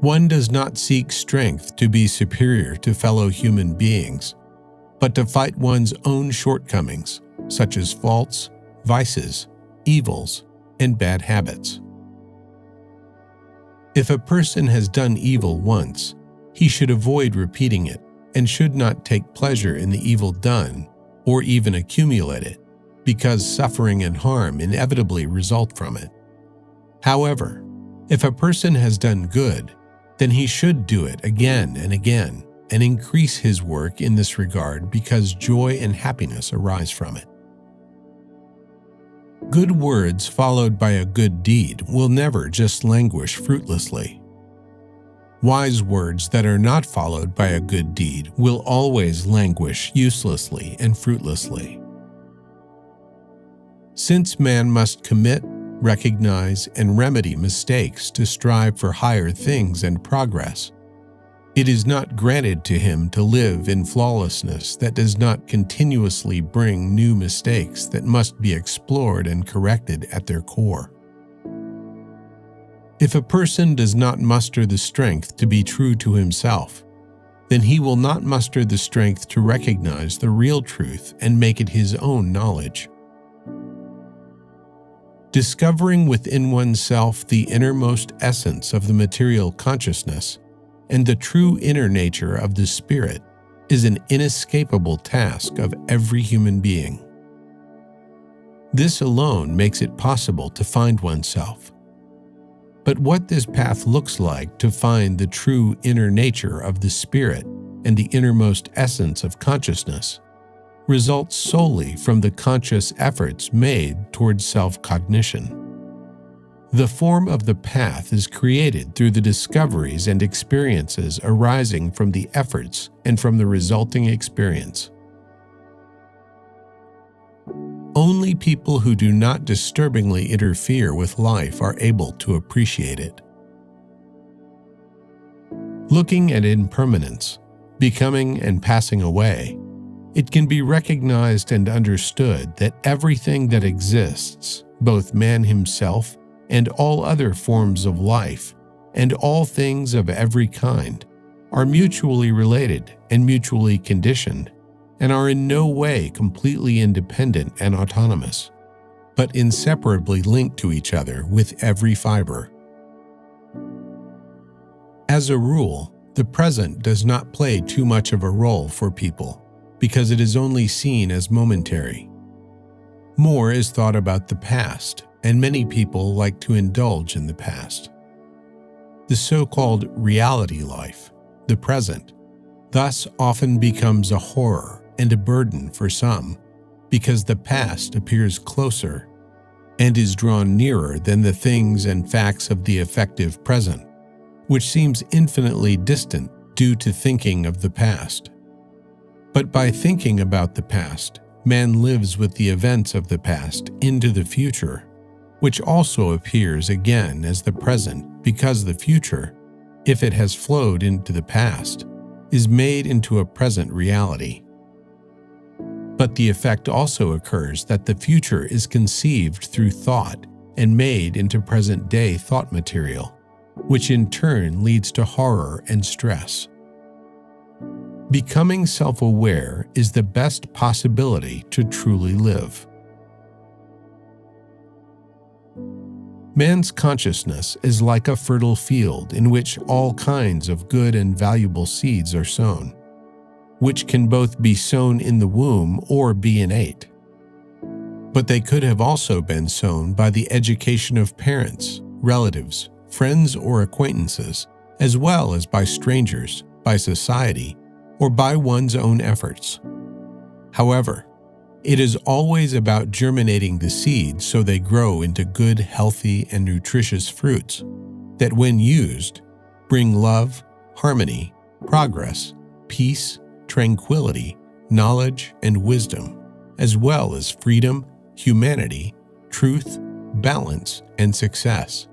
One does not seek strength to be superior to fellow human beings, but to fight one's own shortcomings, such as faults, vices, evils, and bad habits. If a person has done evil once, he should avoid repeating it and should not take pleasure in the evil done or even accumulate it, because suffering and harm inevitably result from it. However, if a person has done good, then he should do it again and again and increase his work in this regard, because joy and happiness arise from it. Good words followed by a good deed will never just languish fruitlessly. Wise words that are not followed by a good deed will always languish uselessly and fruitlessly. Since man must commit, recognize, and remedy mistakes to strive for higher things and progress, it is not granted to him to live in flawlessness that does not continuously bring new mistakes that must be explored and corrected at their core. If a person does not muster the strength to be true to himself, then he will not muster the strength to recognize the real truth and make it his own knowledge. Discovering within oneself the innermost essence of the material consciousness and the true inner nature of the spirit is an inescapable task of every human being. This alone makes it possible to find oneself. But what this path looks like to find the true inner nature of the spirit and the innermost essence of consciousness results solely from the conscious efforts made towards self-cognition. The form of the path is created through the discoveries and experiences arising from the efforts and from the resulting experience. Only people who do not disturbingly interfere with life are able to appreciate it. Looking at impermanence, becoming and passing away, it can be recognized and understood that everything that exists, both man himself and all other forms of life, and all things of every kind, are mutually related and mutually conditioned, and are in no way completely independent and autonomous, but inseparably linked to each other with every fiber. As a rule, the present does not play too much of a role for people, because it is only seen as momentary. More is thought about the past, and many people like to indulge in the past. The so-called reality life, the present, thus often becomes a horror and a burden for some, because the past appears closer and is drawn nearer than the things and facts of the effective present, which seems infinitely distant due to thinking of the past. But by thinking about the past, man lives with the events of the past into the future, which also appears again as the present, because the future, if it has flowed into the past, is made into a present reality. But the effect also occurs that the future is conceived through thought and made into present-day thought material, which in turn leads to horror and stress. Becoming self-aware is the best possibility to truly live. Man's consciousness is like a fertile field in which all kinds of good and valuable seeds are sown, which can both be sown in the womb or be innate. But they could have also been sown by the education of parents, relatives, friends, or acquaintances, as well as by strangers, by society, or by one's own efforts. However, it is always about germinating the seeds so they grow into good, healthy, and nutritious fruits that, when used, bring love, harmony, progress, peace, tranquility, knowledge, and wisdom, as well as freedom, humanity, truth, balance, and success.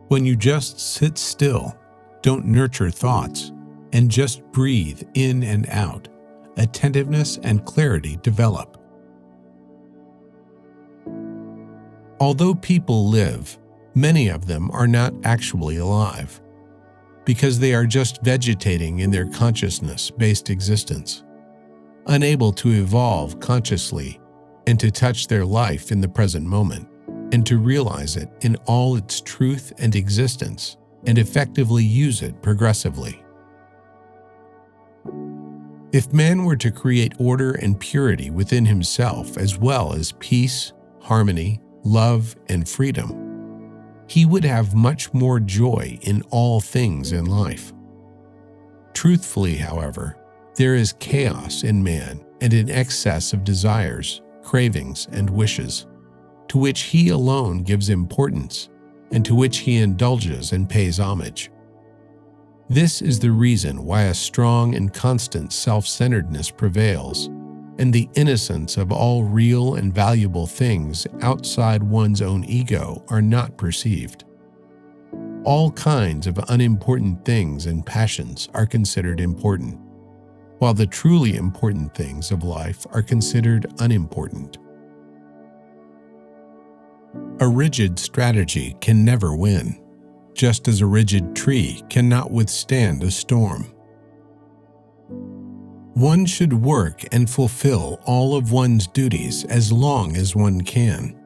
When you just sit still, don't nurture thoughts, and just breathe in and out, attentiveness and clarity develop. Although people live, Many of them are not actually alive, because they are just vegetating in their consciousness-based existence, unable to evolve consciously and to touch their life in the present moment, and to realize it in all its truth and existence, and effectively use it progressively. If man were to create order and purity within himself, as well as peace, harmony, love, and freedom, he would have much more joy in all things in life. Truthfully, however, there is chaos in man and an excess of desires, cravings, and wishes, to which he alone gives importance and to which he indulges and pays homage. This is the reason why a strong and constant self-centeredness prevails, and the innocence of all real and valuable things outside one's own ego are not perceived. All kinds of unimportant things and passions are considered important, while the truly important things of life are considered unimportant. A rigid strategy can never win, just as a rigid tree cannot withstand a storm. One should work and fulfill all of one's duties as long as one can,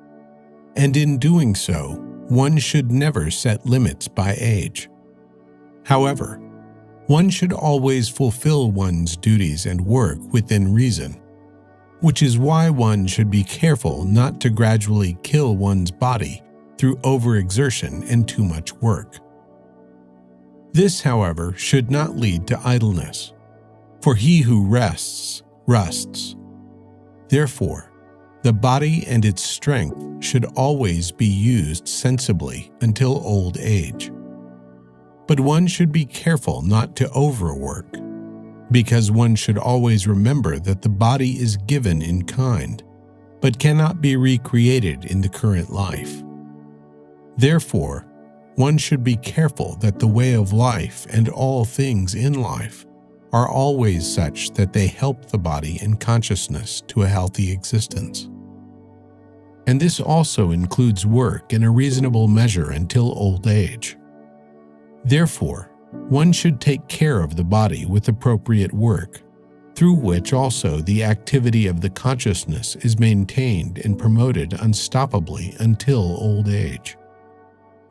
and in doing so, one should never set limits by age. However, one should always fulfill one's duties and work within reason, which is why one should be careful not to gradually kill one's body through overexertion and too much work. This, however, should not lead to idleness, for he who rests, rusts. Therefore, the body and its strength should always be used sensibly until old age. But one should be careful not to overwork, because one should always remember that the body is given in kind, but cannot be recreated in the current life. Therefore, one should be careful that the way of life and all things in life are always such that they help the body and consciousness to a healthy existence. And this also includes work in a reasonable measure until old age. Therefore, one should take care of the body with appropriate work, through which also the activity of the consciousness is maintained and promoted unstoppably until old age.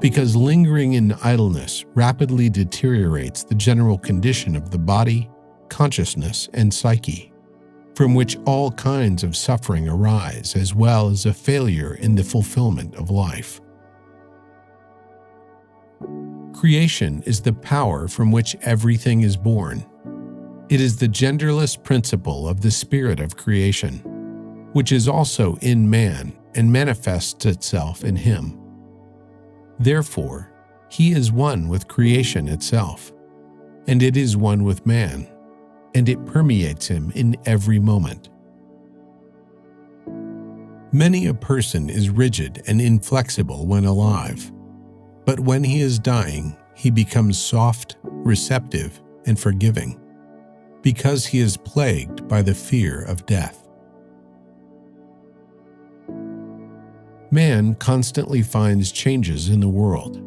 Because lingering in idleness rapidly deteriorates the general condition of the body, consciousness, and psyche, from which all kinds of suffering arise, as well as a failure in the fulfillment of life. Creation is the power from which everything is born. It is the genderless principle of the spirit of creation, which is also in man and manifests itself in him. Therefore, he is one with creation itself, and it is one with man, and it permeates him in every moment. Many a person is rigid and inflexible when alive, but when he is dying, he becomes soft, receptive, and forgiving, because he is plagued by the fear of death. Man constantly finds changes in the world.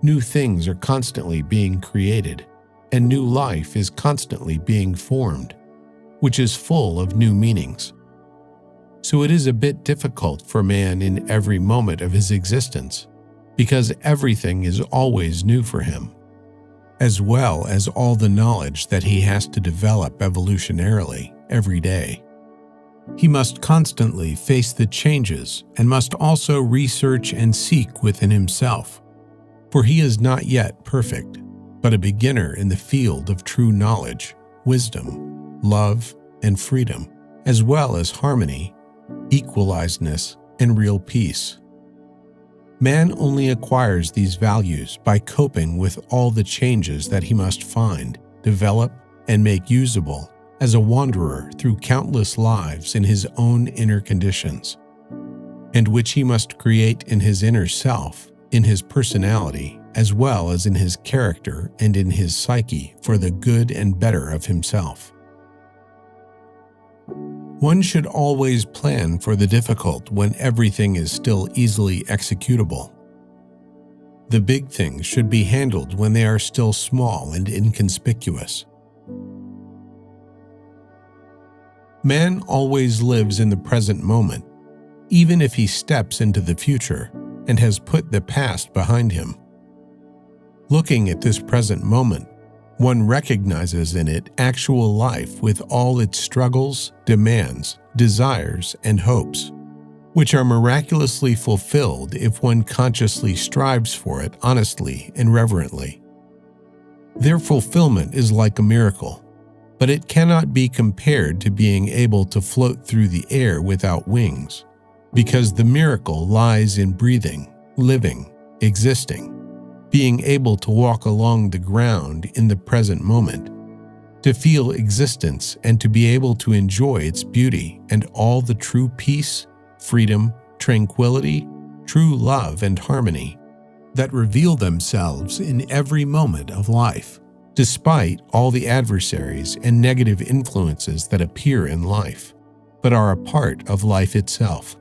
New things are constantly being created, and new life is constantly being formed, which is full of new meanings. So it is a bit difficult for man in every moment of his existence, because everything is always new for him, as well as all the knowledge that he has to develop evolutionarily every day. He must constantly face the changes and must also research and seek within himself, for he is not yet perfect, but a beginner in the field of true knowledge, wisdom, love, and freedom, as well as harmony, equalizedness, and real peace. Man only acquires these values by coping with all the changes that he must find, develop, and make usable as a wanderer through countless lives in his own inner conditions, and which he must create in his inner self, in his personality, as well as in his character and in his psyche for the good and better of himself. One should always plan for the difficult when everything is still easily executable, The big things should be handled when they are still small and inconspicuous. Man always lives in the present moment, even if he steps into the future and has put the past behind him. Looking at this present moment, one recognizes in it actual life with all its struggles, demands, desires, and hopes, which are miraculously fulfilled if one consciously strives for it honestly and reverently. Their fulfillment is like a miracle, but it cannot be compared to being able to float through the air without wings, because the miracle lies in breathing, living, existing, being able to walk along the ground in the present moment, to feel existence and to be able to enjoy its beauty and all the true peace, freedom, tranquility, true love and harmony that reveal themselves in every moment of life, despite all the adversaries and negative influences that appear in life, but are a part of life itself.